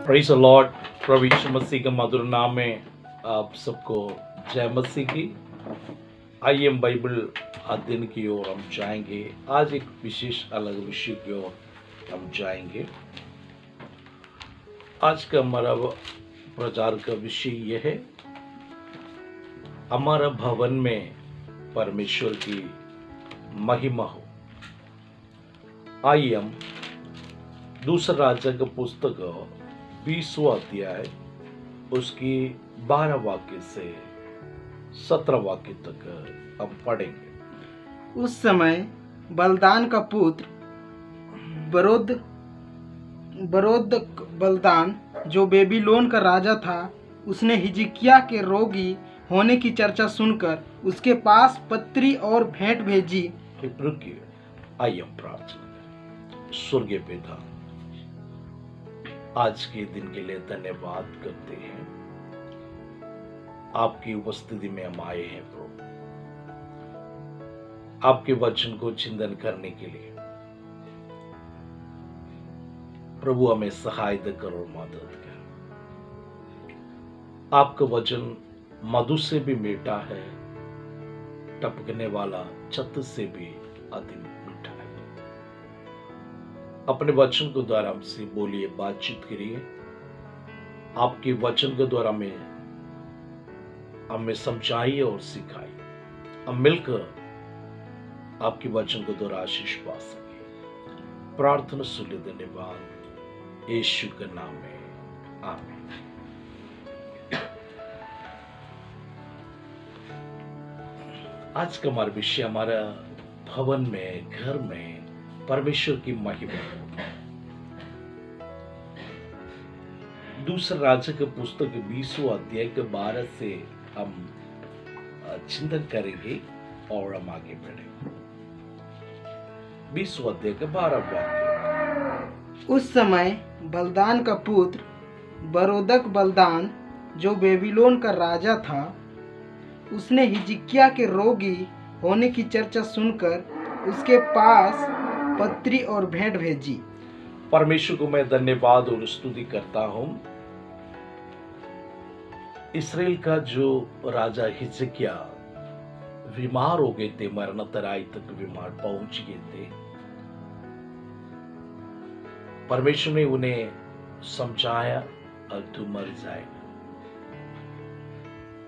Praise the Lord. प्रभु यीशु मसीह के मधुर नाम में आप सबको जय मसीह की। आइए हम बाइबल अध्ययन की ओर हम जाएंगे। आज एक विशेष अलग विषय की ओर हम जाएंगे। आज का हमारा प्रचार का विषय यह है, हमारा भवन में परमेश्वर की महिमा हो। आइए हम दूसरा राजा का पुस्तक 20वां अध्याय उसकी 12 वाक्य से 17 वाक्य तक हम पढ़ेंगे। उस समय बलदान का पुत्र बरोदक बलदान जो बेबीलोन का राजा था, उसने हिजकिय्याह के रोगी होने की चर्चा सुनकर उसके पास पत्री और भेंट भेजी। रुकिए, आइए हम प्रार्थना करें। स्वर्गीय पिता, आज के दिन के लिए धन्यवाद करते हैं। आपकी उपस्थिति में हम आए हैं प्रभु, आपके वचन को चिंतन करने के लिए। प्रभु हमें सहायता करो, मदद कर। आपका वचन मधु से भी मीठा है, टपकने वाला छत से भी अति मीठा है। अपने वचन के द्वारा हमसे बोलिए, बातचीत करिए। आपके वचन के द्वारा हमें समझाइए और सिखाइए। हम मिलकर आपके वचन के द्वारा आशीष पा सके। प्रार्थना सुनिए, धन्यवाद यीशु के नाम में, आमीन। आज का हमारा विषय, हमारा भवन में, घर में परमेश्वर की महिमा। दूसरा राजा के पुस्तक 20वां अध्याय के 12 से हम चिंतन करेंगे और हम आगे बढ़ेंगे। 20वां अध्याय के 12 वाक्य। उस समय बलदान का पुत्र बरोदक बलदान जो बेबीलोन का राजा था, उसने हिजकिय्याह के रोगी होने की चर्चा सुनकर उसके पास पत्री और भेंट भेजी। परमेश्वर को मैं धन्यवाद और स्तुति करता हूं। इस्राएल का जो राजा हिजकिय्याह बीमार हो गए थे, मरणतराई तक बीमार पहुंच गए थे। परमेश्वर ने उन्हें समझाया, अब तू मर जाएगा,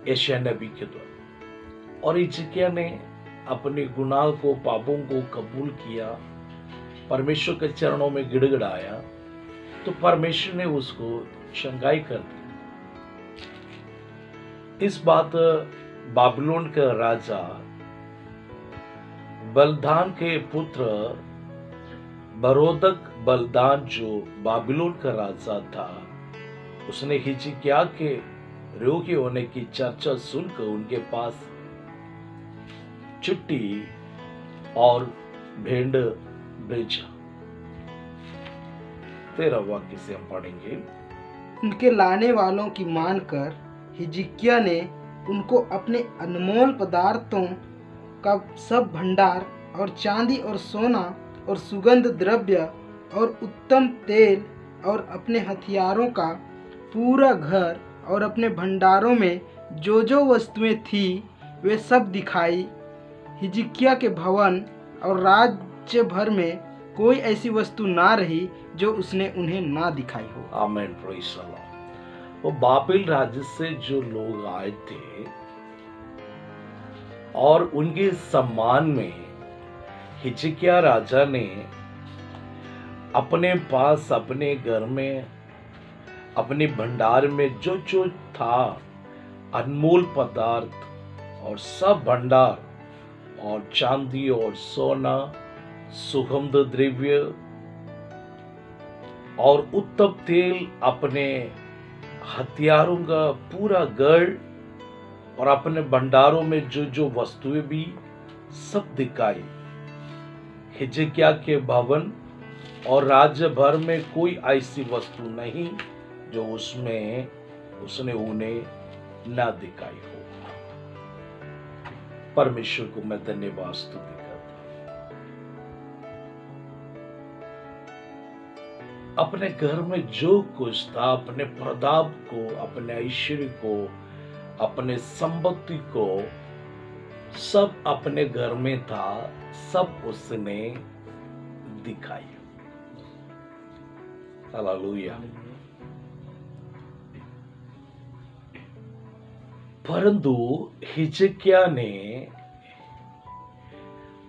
यशायाह नबी के द्वारा। और हिजकिय्याह ने अपने गुनाह को, पापों को कबूल किया, परमेश्वर के चरणों में गिड़गिड़ाया, तो परमेश्वर ने उसको चंगाई कर दी। इस बात बाबिलोन का राजा बलदान के पुत्र बरोदक बलदान जो बाबिलोन का राजा था, उसने हिजकिय्याह के रोगी होने की चर्चा सुनकर उनके पास चिट्ठी और भेंट भेजा। 13 वाक्य से हम पढ़ेंगे। उनके लाने वालों की मानकर हिजकिय्याह ने उनको अपने अनमोल पदार्थों का सब भंडार और चांदी और सोना और सुगंध द्रव्य और उत्तम तेल और अपने हथियारों का पूरा घर और अपने भंडारों में जो जो वस्तुएं थी वे सब दिखाई। हिजकिय्याह के भवन और राज्य भर में कोई ऐसी वस्तु ना रही जो उसने उन्हें ना दिखाई हो। आमीन, प्रेज़ द लॉर्ड। वो बाबिल राज्य से जो लोग आए थे और उनके सम्मान में हिजकिय्याह राजा ने अपने पास, अपने घर में, अपने भंडार में जो जो था, अनमोल पदार्थ और सब भंडार और चांदी और सोना, सुगंध द्रव्य और उत्तम तेल, अपने हथियारों का पूरा गढ़ और अपने भंडारों में जो जो वस्तुएं भी सब दिखाई। हिजकिय्याह के भवन और राज्य भर में कोई ऐसी वस्तु नहीं जो उसने उन्हें ना दिखाई हो। परमेश्वर को मैं धन्यवाद स्तुति करता हूं। अपने घर में जो कुछ था, अपने प्रताप को, अपने ऐश्वर्य को, अपने संपत्ति को, सब अपने घर में था, सब उसने दिखाई। हालेलुया। परंतु हिजकिय्याह ने,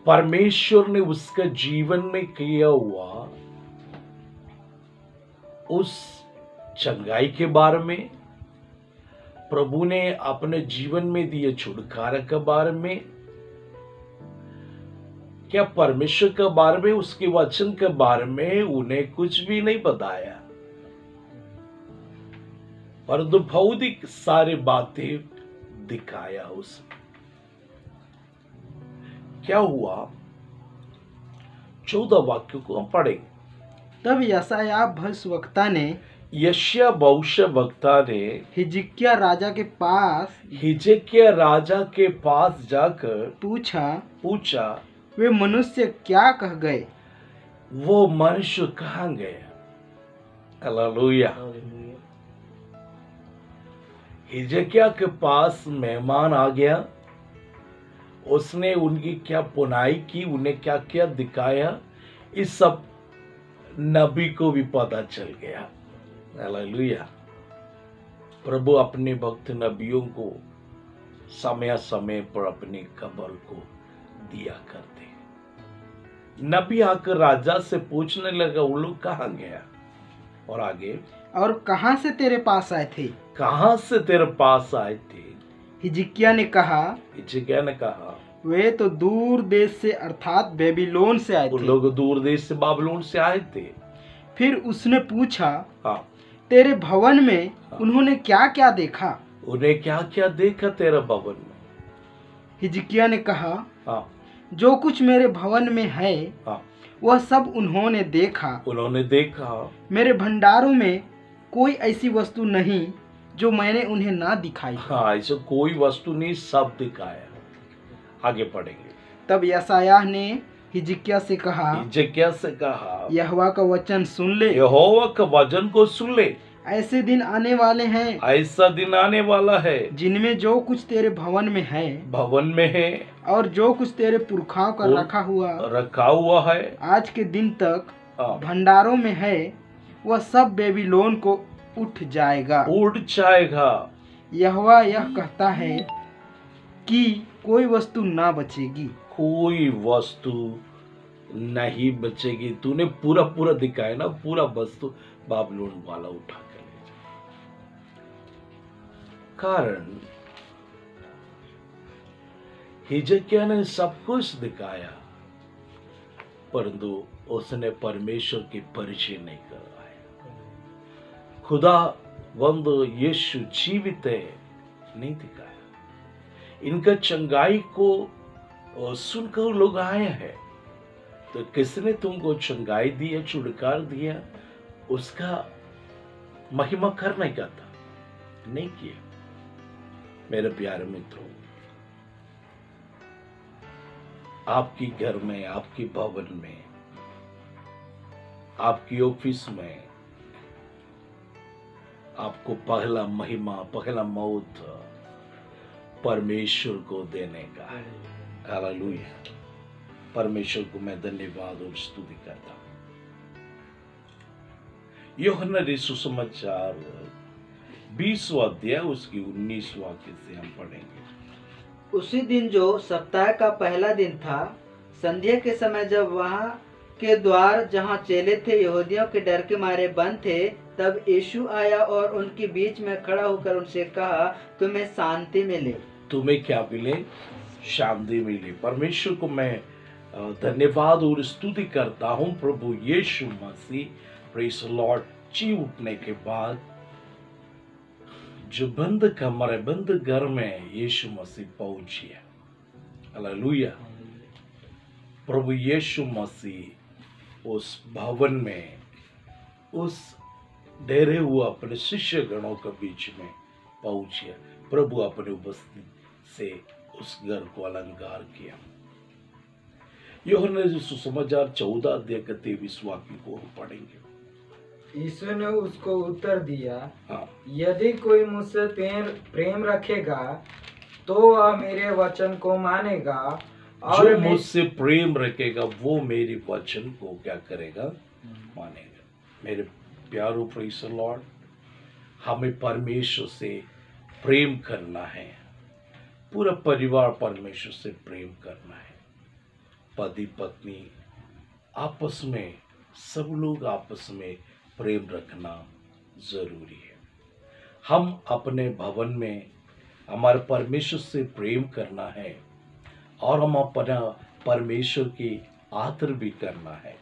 परमेश्वर ने उसका जीवन में किया हुआ उस चंगाई के बारे में, प्रभु ने अपने जीवन में दिए छुटकारा के बारे में, क्या परमेश्वर के बारे में, उसके वचन के बारे में उन्हें कुछ भी नहीं बताया, परंतु भौतिक सारी बातें दिखाया उसने। क्या हुआ? 14 वाक्यों को हम पढ़ेंगे। तब यशायाह भविष्यवक्ता ने यशायाह भविष्यवक्ता ने हिजकिय्याह राजा के पास जाकर पूछा वे मनुष्य क्या कह गए? वो मनुष्य कहाँ गया? हालेलुया। हिजकिय्याह के पास मेहमान आ गया, उसने उनकी क्या पुनाई की, उन्हें क्या क्या दिखाया, इस सब नबी को भी पता चल गया। हालेलुया। प्रभु अपने भक्त नबियों को समय समय पर अपनी खबर को दिया करते। नबी आकर राजा से पूछने लगा, वो लोग कहाँ गया? और आगे, और कहाँ से तेरे पास आए थे? कहाँ से तेरे पास आए थे? हिजकिय्याह ने कहा वे तो दूर देश से अर्थात बेबीलोन से आए थे। लोग दूर देश से बाबलोन से आए थे। फिर उसने पूछा, हाँ, तेरे भवन में उन्होंने क्या क्या देखा? उन्हें क्या क्या देखा तेरे भवन में? हिजकिय्याह ने कहा, हाँ, जो कुछ मेरे भवन में है हाँ, वह सब उन्होंने देखा। मेरे भंडारों में कोई ऐसी वस्तु नहीं जो मैंने उन्हें ना दिखाई। हाँ, ऐसा कोई वस्तु नहीं, सब दिखाया। आगे पढ़ेंगे। तब यशायाह ने हिजकिय्याह से कहा, यहोवा का वचन सुन ले। यहोवा का वचन को सुन ले। ऐसे दिन आने वाले हैं, ऐसा दिन आने वाला है, जिनमें जो कुछ तेरे भवन में है और जो कुछ तेरे पुरखाओं का रखा हुआ है आज के दिन तक भंडारों में है, वह सब बेबीलोन को उठ जाएगा। यहोवा यह कहता है कि कोई वस्तु ना बचेगी। कोई वस्तु नहीं बचेगी। तूने पूरा पूरा दिखाया ना, पूरा वस्तु बाबलोन वाला उठा कर ले जाए। कारण हिजकिय्याह ने सब कुछ दिखाया, परंतु उसने परमेश्वर की परिचय नहीं करवाया। खुदावंद यीशु जीवित है नहीं दिखाया। इनका चंगाई को सुनकर लोग आए हैं, तो किसने तुमको चंगाई दिया, छुटकारा दिया, उसका महिमा करने का था, नहीं किया। मेरे प्यारे मित्रों, आपकी घर में, आपकी भवन में, आपकी ऑफिस में आपको पहला महिमा, पहला मौत परमेश्वर को देने का है। हालेलुया। परमेश्वर को मैं धन्यवाद और स्तुति करता हूं। यूहन्ना सुसमाचार 20वां अध्याय उसकी 19 वाक्य से हम पढ़ेंगे। उसी दिन जो सप्ताह का पहला दिन था, संध्या के समय, जब वहां के द्वार जहां चेले थे यहूदियों के डर के मारे बंद थे, तब यीशु आया और उनके बीच में खड़ा होकर उनसे कहा, तुम्हें शांति मिले। तुम्हें क्या मिले? शांति मिले। परमेश्वर को मैं धन्यवाद और स्तुति करता हूं। प्रभु यीशु मसीह, प्रेज द लॉर्ड, जी उठने के बाद जो बंद कमरे, बंद घर में यीशु मसीह पहुंचिए। हालेलुया। प्रभु यीशु मसीह उस भवन में, उस डेरे हुए अपने शिष्य गणों के बीच में पहुंचे। प्रभु अपने उपस्थिति से उस घर को अलंकार किया। यूहन्ना सुसमाचार 14 अध्याय के 23 वाक्य को हम पढ़ेंगे। यीशु ने उसको उत्तर दिया, हाँ, यदि कोई मुझसे प्रेम रखेगा तो वह मेरे वचन को मानेगा और जो मुझसे प्रेम रखेगा वो मेरे वचन को क्या करेगा, मानेगा। मेरे प्यारो प्रेज़ द लॉर्ड, हमें परमेश्वर से प्रेम करना है, पूरा परिवार परमेश्वर से प्रेम करना है। पति पत्नी आपस में, सब लोग आपस में प्रेम रखना जरूरी है। हम अपने भवन में हमारे परमेश्वर से प्रेम करना है और हम अपना परमेश्वर की आदर भी करना है।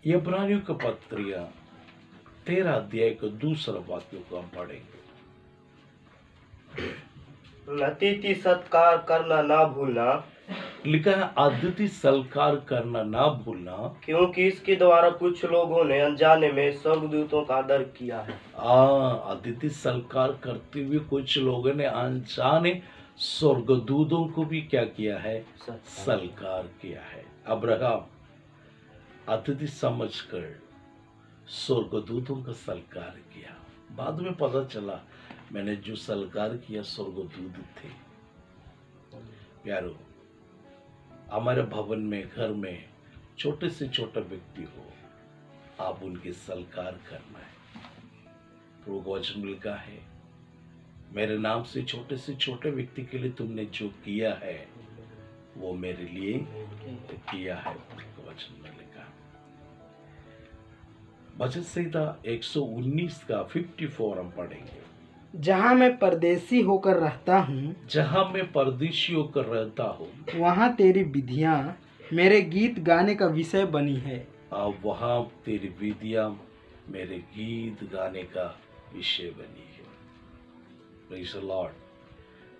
ये इब्रानियों का पत्रिया 13 अध्याय का दूसरा वाक्य को हम पढ़ेंगे। अतिथि सत्कार करना ना भूलना, लिखा है अतिथि सत्कार करना ना भूलना, क्योंकि इसके द्वारा कुछ लोगों ने अनजाने में स्वर्गदूतों का आदर किया है। अतिथि सत्कार करते हुए कुछ लोगों ने अनजाने स्वर्गदूतों को भी क्या किया है, सत्कार किया है। अब्राहम अतिथि समझकर स्वर्गदूतों का सत्कार किया। बाद में पता चला मैंने जो सत्कार किया स्वर्गदूत थे। प्यारो, हमारे भवन में, घर में छोटे से छोटा व्यक्ति हो, आप उनके सत्कार करना है। प्रभु का वचन में लिखा है, मेरे नाम से छोटे व्यक्ति के लिए तुमने जो किया है वो मेरे लिए किया है। प्रभु का वचन में लिखा। भजन संहिता 119 का 54 हम पढ़ेंगे। जहाँ मैं परदेसी होकर रहता हूँ, जहाँ मैं परदेशी होकर रहता हूँ, वहाँ तेरी विधियाँ मेरे गीत गाने का विषय बनी है। वहाँ तेरी विधियाँ मेरे गीत गाने का विषय बनी है। Praise the Lord.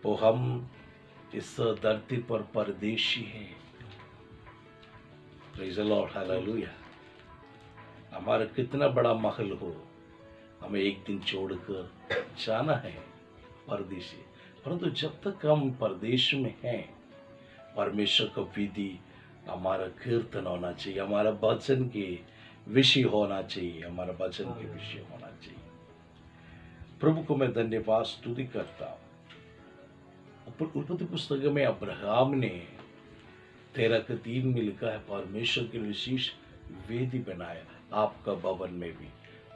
तो हम इस धरती पर परदेशी हैं। Praise the Lord, hallelujah. हमारा कितना बड़ा महल हो, हमें एक दिन छोड़कर जाना है, परदेशी। परंतु जब तक हम परदेश में हैं, परमेश्वर का विधि हमारा कीर्तन होना चाहिए, हमारा वचन के विषय होना चाहिए, हमारा वचन के विषय होना चाहिए। प्रभु को मैं धन्यवाद स्तुति करता हूँ। उत्पत्ति पुस्तक में अब्राहम ने 13:3 में लिखा है, परमेश्वर के विशेष वेदी बनाया। आपका भवन में भी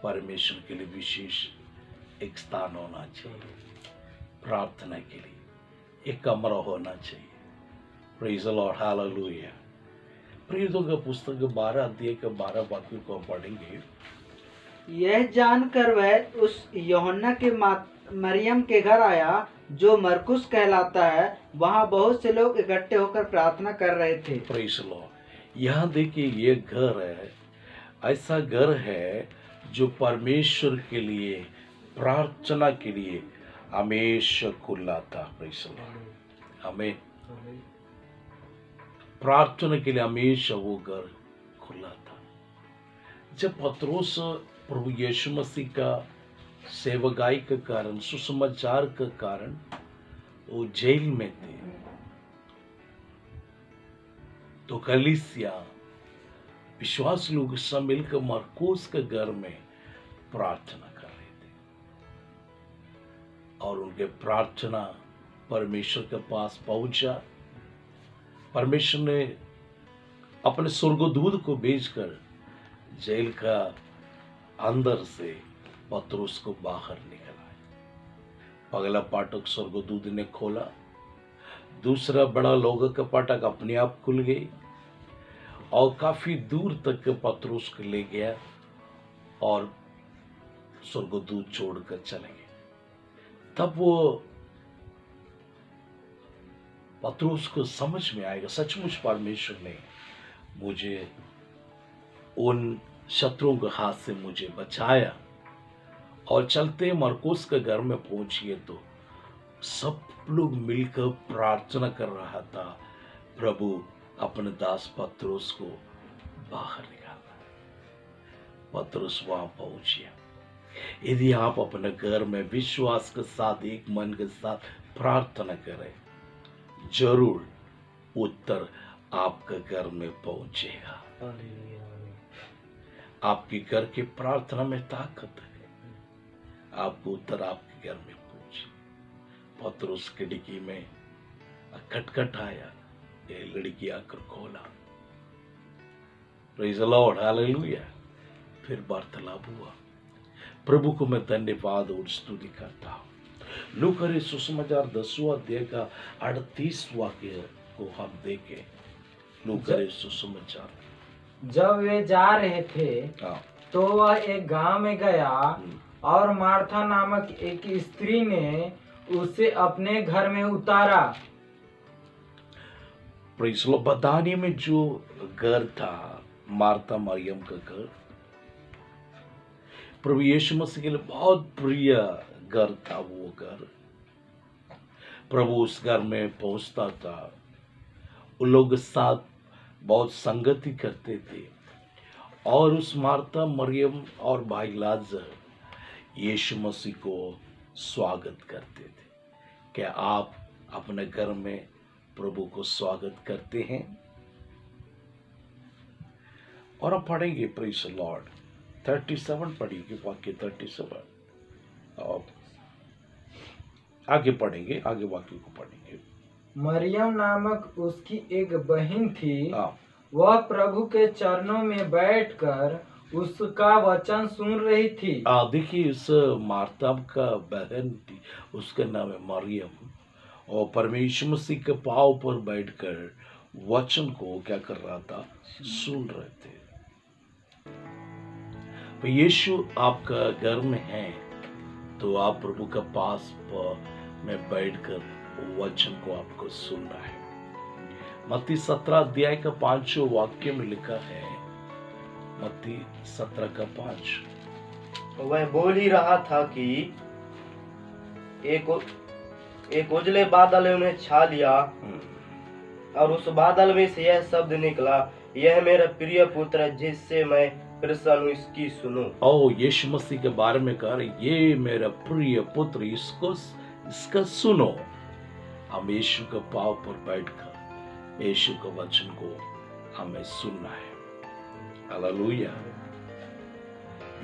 परमेश्वर के लिए विशेष एक स्थान होना चाहिए, प्रार्थना के लिए एक कमरा होना चाहिए। Praise the Lord, hallelujah. प्रेरितों का पुस्तक 12 अध्याय का 12 वाक्य को हम पढ़ेंगे। यह जानकर वह उस यूहन्ना के मरियम के घर आया जो मरकुस कहलाता है। वहाँ बहुत से लोग इकट्ठे होकर प्रार्थना कर रहे थे। Praise the Lord. यहाँ देखिए, ये घर है, ऐसा घर है जो परमेश्वर के लिए, प्रार्थना के लिए हमेशा खुला था। Praise the Lord. हमें प्रार्थना के लिए हमेशा वो घर खुला था। जब पतरस प्रभु यीशु मसीह का सेवकाई के कारण, सुसमाचार के कारण वो जेल में थे, तो कलीसिया विश्वास लोग सब मिलकर मरकुस के घर में प्रार्थना कर रहे थे और उनके प्रार्थना परमेश्वर के पास पहुंचा। परमेश्वर ने अपने स्वर्गदूत को भेजकर जेल का अंदर से पतरस को बाहर निकाला। पगला फाटक स्वर्गदूत ने खोला, दूसरा बड़ा लोगों का फाटक अपने आप खुल गई और काफी दूर तक पतरस को ले गया और स्वर्गदूत छोड़कर चले गए। तब वो पतरस को समझ में आएगा, सचमुच परमेश्वर ने मुझे उन शत्रुओं के हाथ से मुझे बचाया। और चलते मरकुस के घर में पहुंचिए तो सब लोग मिलकर प्रार्थना कर रहा था, प्रभु अपने दास पतरस को बाहर निकालना। पतरस वहां पहुंचिया। यदि आप अपने घर में विश्वास के साथ, एक मन के साथ प्रार्थना करें, जरूर उत्तर आपके घर में पहुंचेगा। आपके घर के प्रार्थना में ताकत है। आपको उत्तर आपके घर में पूछे। पतरस खिड़की में खटखटाया, ये लड़की आकर खोला। Praise the Lord, hallelujah. फिर वार्तालाप हुआ। प्रभु को मैं धन्यवाद और स्तुति करता हूँ। लूका रचित सुसमाचार 10वां अध्याय का 38 वाक्य को हम देखें। लूका रचित सुसमाचार। जब वे जा रहे थे हाँ। तो वह एक गांव में गया और मार्था नामक एक स्त्री ने उसे अपने घर में उतारा। Praise the Lord. बदानी में जो घर था, मार्था मरियम का घर, प्रभु यीशु मसीह के लिए बहुत प्रिय घर था। वो घर, प्रभु उस घर में पहुंचता था, उन लोग के साथ बहुत संगति करते थे। और उस मार्था मरियम और भाई लाजर यीशु मसीह को स्वागत करते थे। क्या आप अपने घर में प्रभु को स्वागत करते हैं? और हम पढ़ेंगे प्रेज़ द लॉर्ड 37 पढ़िए, वाक्य 37 और आगे पढ़ेंगे, आगे वाक्य को पढ़ेंगे। मरियम नामक उसकी एक बहन थी, हाँ। वह प्रभु के चरणों में बैठकर उसका वचन सुन रही थी। देखिए, इस मार्था का बहन थी, उसका नाम है मरियम, और परमेश्वर मसीह के पाँव पर बैठकर वचन को क्या कर रहा था? सुन रहे थे। तो यीशु आपका घर में है तो आप प्रभु का पास में बैठकर वचन को आपको सुनना है। मत्ती 17 अध्याय का 5वां वाक्य में लिखा है, मत्ती 17 का 5। वह बोल ही रहा था कि एक उजले बादल ने उन्हें छा लिया और उस बादल में से यह शब्द निकला, यह मेरा प्रिय पुत्र है जिससे मैं प्रसन्न हूं, इसकी सुनो। ओ, यीशु मसीह के बारे में कह रहे, ये मेरा प्रिय पुत्र, इसका सुनो। हम यीशु के पाँव पर बैठकर यीशु के वचन को हमें सुनना है। हालेलुया।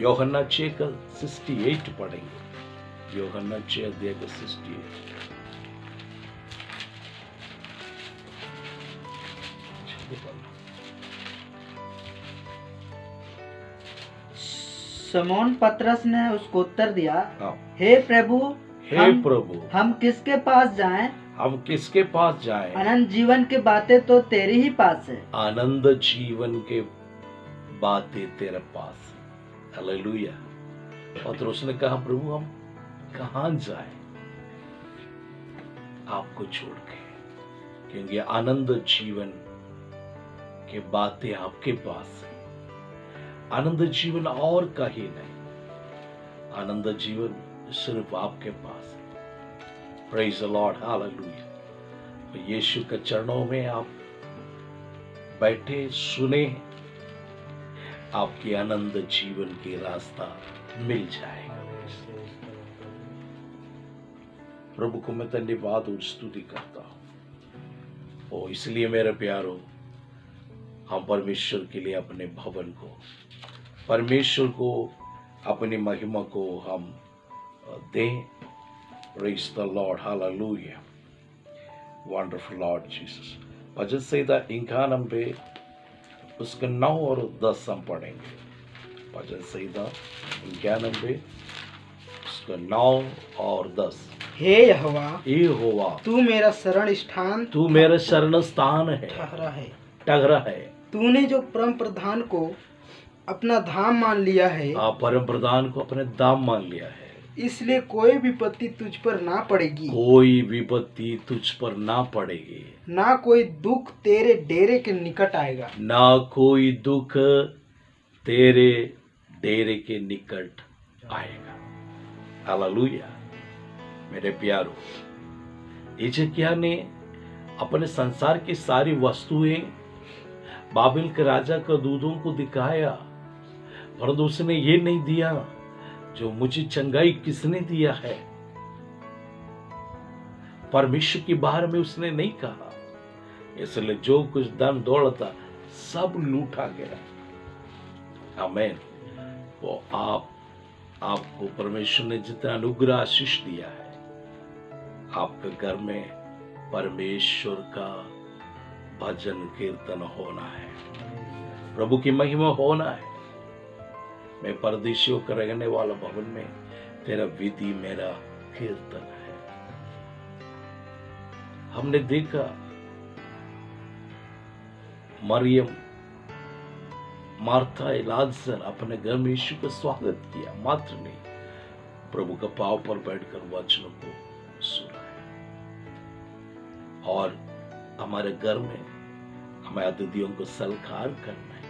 यूहन्ना 6 का 68 पढ़ेंगे। यूहन्ना 6 अध्याय का 68। शमौन पतरस ने उसको उत्तर दिया, हाँ। हे प्रभु, हे प्रभु, हम किसके पास जाएं? हम किसके पास जाएं? अनंत जीवन की बातें तो तेरी ही पास है। आनंद जीवन के बातें तेरे पास है। हालेलुया। और उसने कहा, प्रभु हम कहां जाएं आपको छोड़ के, क्योंकि आनंद जीवन के बातें आपके पास है। आनंद जीवन और कहीं नहीं, आनंद जीवन सिर्फ आपके पास है। Praise the Lord, hallelujah. तो यीशु के चरणों में आप बैठे सुने, आपकी आनंद जीवन की रास्ता मिल जाएगा। प्रभु को मैं धन्यवाद और स्तुति करता हूं। ओ, इसलिए मेरे प्यारो, हम परमेश्वर के लिए अपने भवन को, परमेश्वर को, अपनी महिमा को हम दें। Praise the Lord, hallelujah. Wonderful Lord Jesus. भजन संहिता 91 उसके 9 और 10 हम पढ़ेंगे। भजन संहिता 91 उसके 9 और 10। हे यहोवा, तू मेरा शरण स्थान, तू मेरा शरण स्थान है, ठहरा है। तूने जो परम प्रधान को अपना धाम मान लिया है, परम प्रधान को अपने धाम मान लिया है, इसलिए कोई विपत्ति तुझ पर ना पड़ेगी, कोई विपत्ति तुझ पर ना पड़ेगी, ना कोई दुख तेरे डेरे के निकट आएगा, ना कोई दुख तेरे डेरे के निकट आएगा। हालेलुया। मेरे प्यारो, हिजकिय्याह ने अपने संसार की सारी वस्तुएं बाबिल के राजा के दूतों को दिखाया, परंतु उसने ये नहीं दिया जो मुझे चंगाई किसने दिया है। परमेश्वर के बारे में उसने नहीं कहा, इसलिए जो कुछ धन दौलत था सब लूटा गया। आमीन। वो आपको परमेश्वर ने जितना अनुग्रह आशीष दिया है, आपके घर में परमेश्वर का भजन कीर्तन होना है, प्रभु की महिमा होना है। मैं परदेशियों का रहने वाला भवन में तेरा विधि मेरा कीर्तन है। हमने देखा मरियम, मार्था, लाजर अपने घर में यीशु का स्वागत किया, मात्र नहीं प्रभु का पांव पर बैठकर वचनों को सुना है। और हमारे घर में हमें अतिथियों को सत्कार करना है।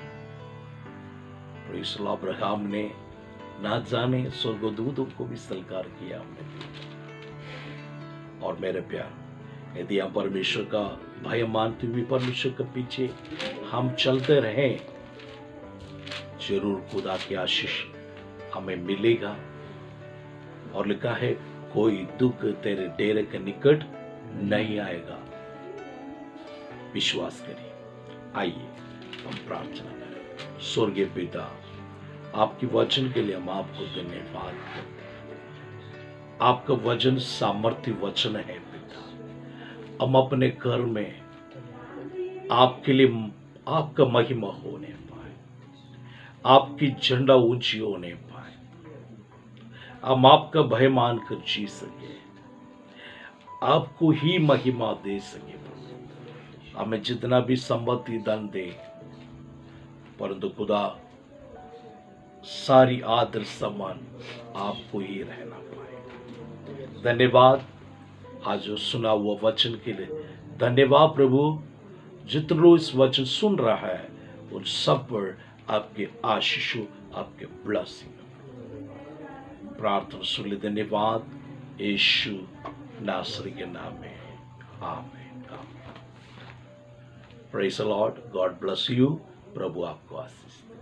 Praise the Lord. अब्राहम ने ना जाने स्वर्गदूतों को भी सत्कार किया हमने। और मेरे प्यार, यदि हम परमेश्वर का भय मानते हुए परमेश्वर के पीछे हम चलते रहें, जरूर खुदा की आशीष हमें मिलेगा। और लिखा है, कोई दुख तेरे डेरे के निकट नहीं आएगा। विश्वास करिए। आइए हम प्रार्थना करें। स्वर्गीय पिता, आपकी वचन के लिए हम आपको धन्यवाद करते हैं। आपका वचन सामर्थ्य वचन है पिता। हम अपने घर में आपके लिए आपका महिमा होने पाए, आपकी झंडा ऊंची होने पाए, हम आपका भय मानकर जी सके, आपको ही महिमा दे सके। हमें जितना भी संपत्ति धन दे, परंतु खुदा सारी आदर सम्मान आपको ही रहना पाए। धन्यवाद आज जो सुना हुआ वचन के लिए धन्यवाद प्रभु। जितने लोग इस वचन सुन रहा है उन सब पर आपके आशीषों, आपके ब्लेसिंग प्रार्थना सुन ले। धन्यवाद यीशु नासरी के नाम में, आमीन। Praise the Lord. God bless you. प्रभु आपको आशीष दे।